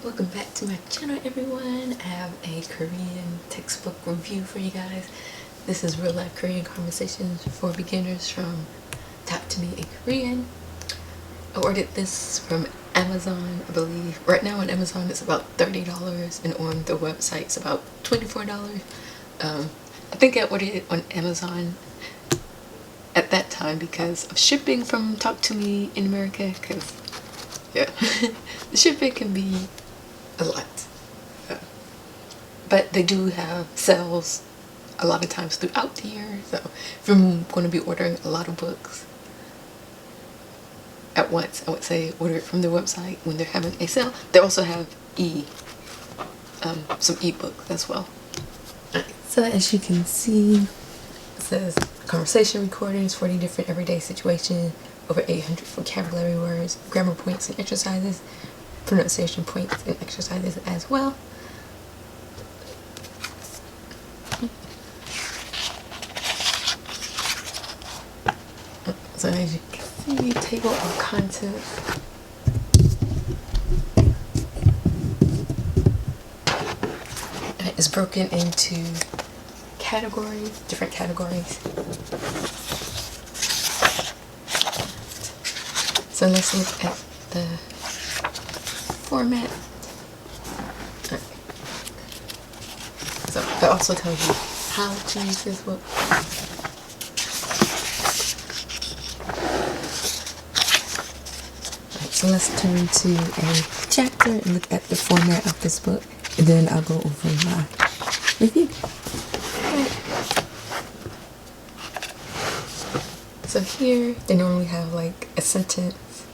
Welcome back to my channel, everyone. I have a Korean textbook review for you guys. This is Real Life Korean Conversations for Beginners from Tap to Me in Korean. I ordered this from Amazon, I believe. Right now on Amazon it's about $30 and on the website it's about $24. I think I ordered it on Amazon at that time because of shipping from Talk to Me in America, because yeah, the shipping can be a lot. But they do have sales a lot of times throughout the year, so if you're going to be ordering a lot of books at once, I would say order it from their website when they're having a sale. They also have some ebooks as well. So as you can see, it says conversation recordings, 40 different everyday situations, over 800 vocabulary words, grammar points and exercises, pronunciation points and exercises as well. So as you can see, table of contents. It's broken into categories, different categories. So let's look at the format. So it also tells you how to use this book. So let's turn to a chapter and look at the format of this book, and then I'll go over my review. So here they normally have like a sentence,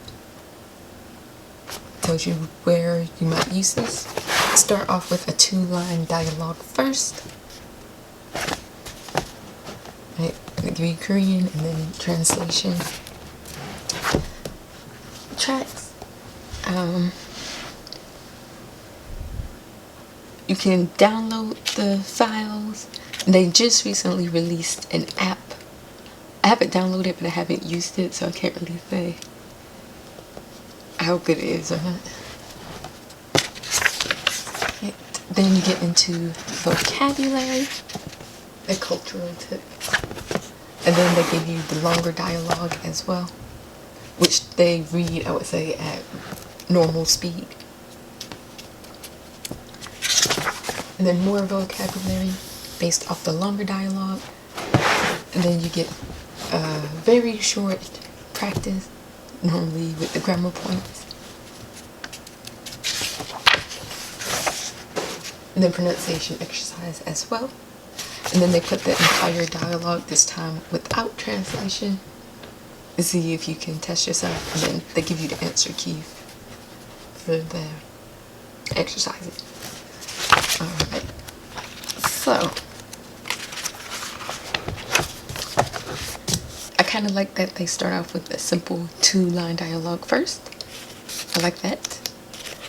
tells you where you might use this. Start off with a 2-line dialogue first. Right, I'm gonna give you Korean and then translation. Tracks. You can download the files. They just recently released an app. I haven't downloaded it, but I haven't used it, so I can't really say how good it is or not. Right. Then you get into vocabulary, the cultural tips, and then they give you the longer dialogue as well, which they read, I would say, at normal speed. And then more vocabulary based off the longer dialogue. And then you get a very short practice, normally with the grammar points. And then pronunciation exercise as well. And then they put the entire dialogue, this time without translation, to see if you can test yourself. And then they give you the answer key for the exercises. Alright, so I kind of like that they start off with a simple 2-line dialogue first. I like that.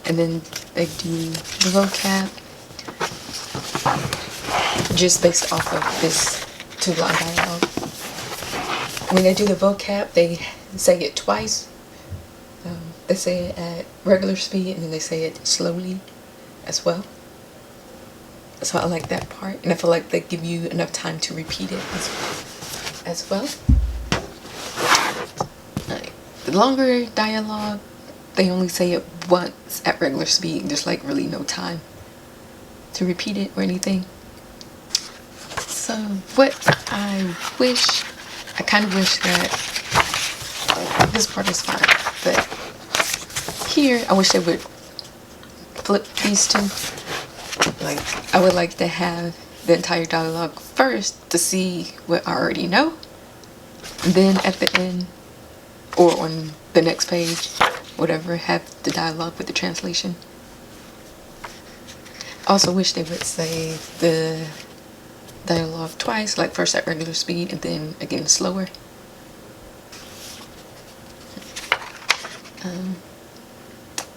And then they do the vocab just based off of this 2-line dialogue. When they do the vocab, they say it twice. They say it at regular speed and then they say it slowly as well. So I like that part, and I feel like they give you enough time to repeat it as well. Right. The longer dialogue, they only say it once at regular speed. There's like really no time to repeat it or anything. So what I kind of wish that this part is fine, but here I wish they would flip these two. Like, I would like to have the entire dialogue first to see what I already know, and then at the end or on the next page, whatever, have the dialogue with the translation. I also wish they would say the dialogue twice, like first at regular speed and then again slower.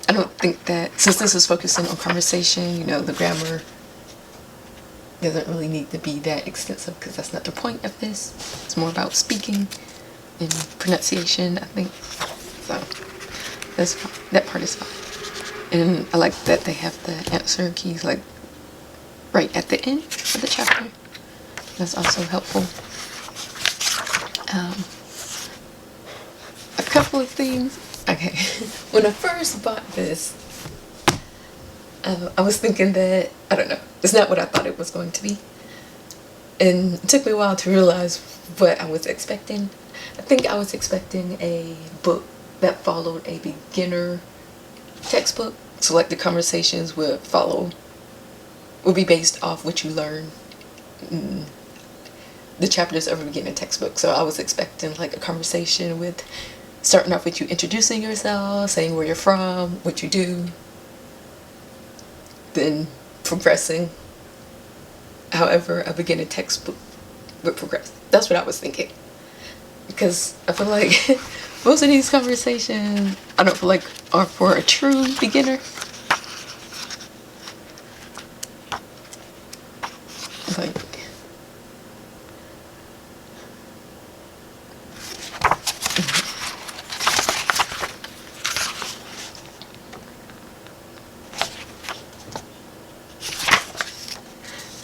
I don't think that, since this is focusing on conversation, you know, the grammar doesn't really need to be that extensive, because that's not the point of this. It's more about speaking and pronunciation, I think. So that's fine. That part is fine. And I like that they have the answer keys like right at the end of the chapter. That's also helpful. A couple of things. Okay, when I first bought this, I was thinking that, I don't know, it's not what I thought it was going to be. And it took me a while to realize what I was expecting. I think I was expecting a book that followed a beginner textbook. So like the conversations would be based off what you learn in the chapters of a beginner textbook. So I was expecting like a conversation with starting off with you introducing yourself, saying where you're from, what you do, then progressing however a beginner textbook would progress. That's what I was thinking. Because I feel like most of these conversations, I don't feel like are for a true beginner. Like,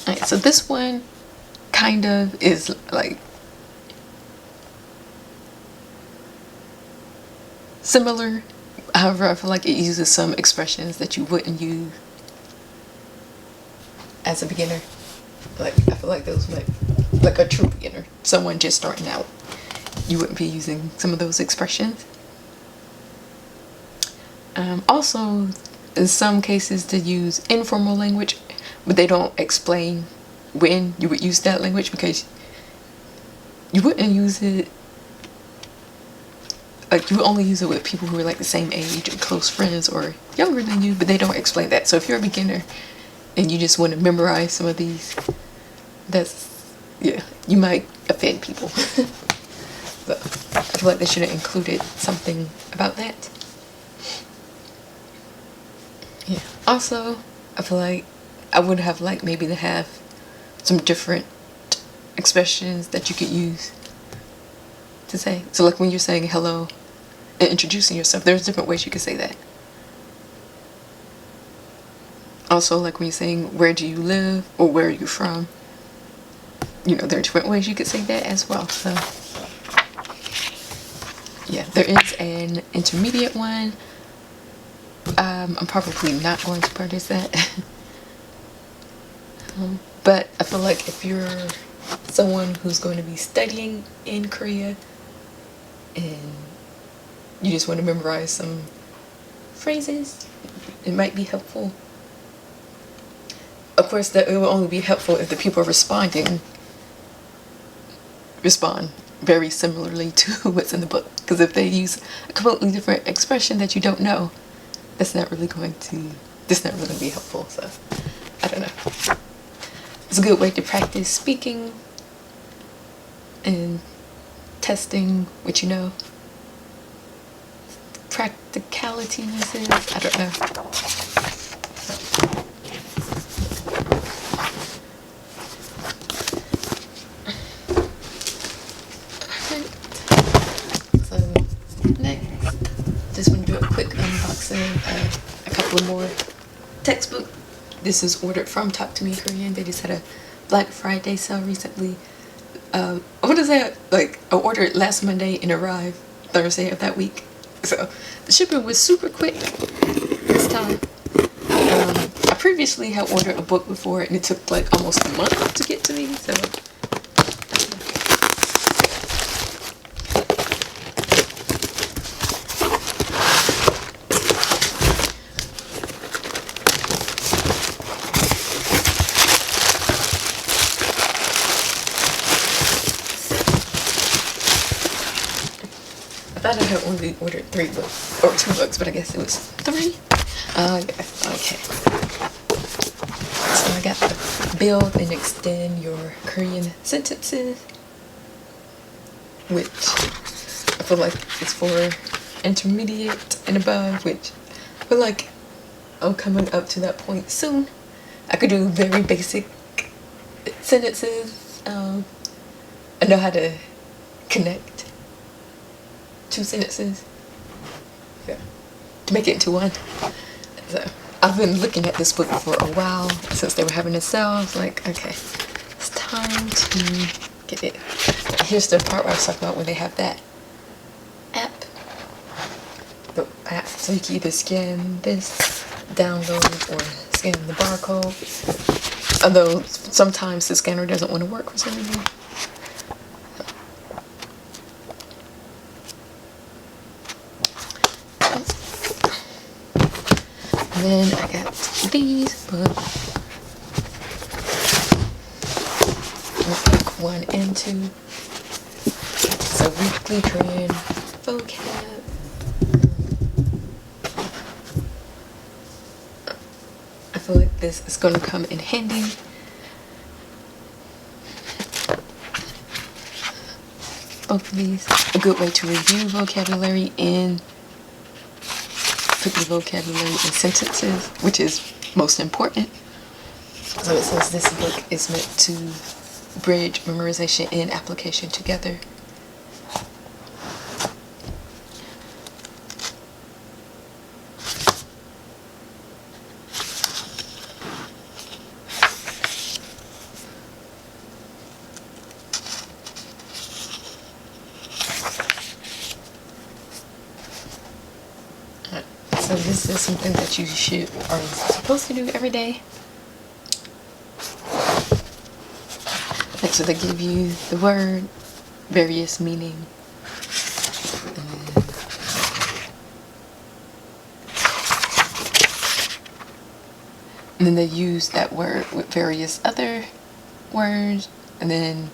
alright, so this one kind of is like similar. However, I feel like it uses some expressions that you wouldn't use as a beginner. Like, I feel like those might, like a true beginner, someone just starting out, you wouldn't be using some of those expressions. Also, in some cases they use informal language, but they don't explain when you would use that language, because you wouldn't use it, like you would only use it with people who are like the same age or close friends or younger than you, but they don't explain that. So if you're a beginner and you just want to memorize some of these, you might offend people. But I feel like they should have included something about that. Yeah. Also, I feel like I would have liked maybe to have some different expressions that you could use to say. So like when you're saying hello and introducing yourself, there's different ways you could say that. Also, like when you're saying where do you live or where are you from, there are different ways you could say that as well. So yeah, there is an intermediate one. I'm probably not going to practice that. But I feel like if you're someone who's going to be studying in Korea and you just want to memorize some phrases, it might be helpful. Of course, that it will only be helpful if the people respond very similarly to what's in the book. Because if they use a completely different expression that you don't know, that's not really going to be helpful. So I don't know. It's a good way to practice speaking and testing what you know. Practicalities is, I don't know. So next, just want to do a quick unboxing of a couple of more textbooks. This is ordered from Talk to Me Korean. They just had a Black Friday sale recently. I want to say like I ordered last Monday and arrived Thursday of that week. So the shipping was super quick this time. I previously had ordered a book before and it took like almost a month to get to me. So I thought I had only ordered 3 books, or 2 books, but I guess it was 3. Yeah, okay. So I got the Build and Extend Your Korean Sentences, which I feel like is for intermediate and above, which I feel like I'm coming up to that point soon. I could do very basic sentences. I know how to connect 2 sentences, yeah, to make it into one. So So I've been looking at this book for a while since they were having a sale. I was like, okay, it's time to get it. Here's the part where I was talking about when they have that app. The app, so you can either scan this, download, or scan the barcode. Although sometimes the scanner doesn't want to work for some reason. And then I got these books. Book 1 and 2. So weekly Korean vocab. I feel like this is going to come in handy. Both of these, a good way to review vocabulary and put the vocabulary in sentences, which is most important. So it says this book is meant to bridge memorization and application together. So this is something that you are supposed to do every day. So they give you the word, various meaning, and then they use that word with various other words, and then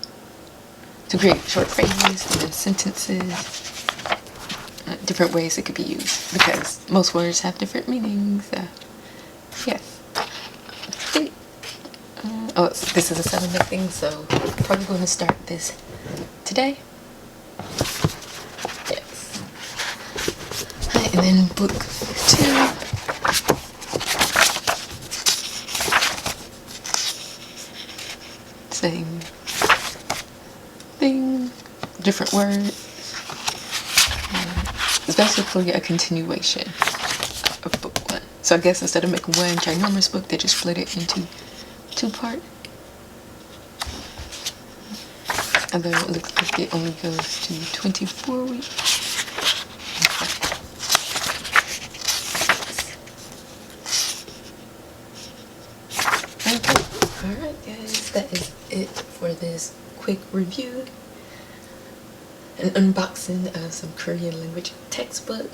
to create short phrases and then sentences. Different ways it could be used because most words have different meanings. Yes. This is a 7-day thing, so I'm probably going to start this today. Yes. And then book 2. Same thing, different words. It's basically a continuation of book 1. So I guess instead of making one ginormous book, they just split it into 2 parts. Although it looks like it only goes to 24 weeks. Okay. Alright guys, that is it for this quick review. An unboxing of some Korean language textbook.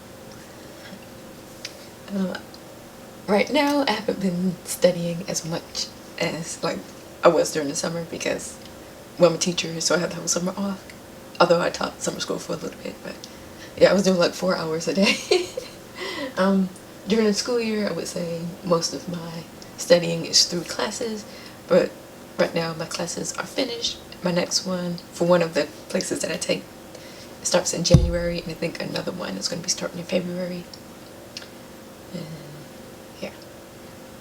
Right now I haven't been studying as much as like I was during the summer because I'm a teacher, so I had the whole summer off. Although I taught summer school for a little bit, but yeah, I was doing like 4 hours a day. During the school year, I would say most of my studying is through classes, but right now my classes are finished. My next one, for one of the places that I take, starts in January, and I think another one is going to be starting in February. And yeah,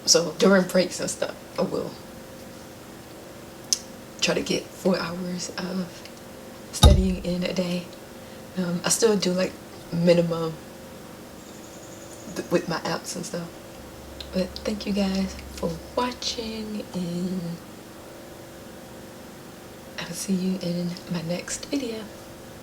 so during breaks and stuff, I will try to get 4 hours of studying in a day. I still do like minimum with my apps and stuff. But thank you guys for watching, and I will see you in my next video.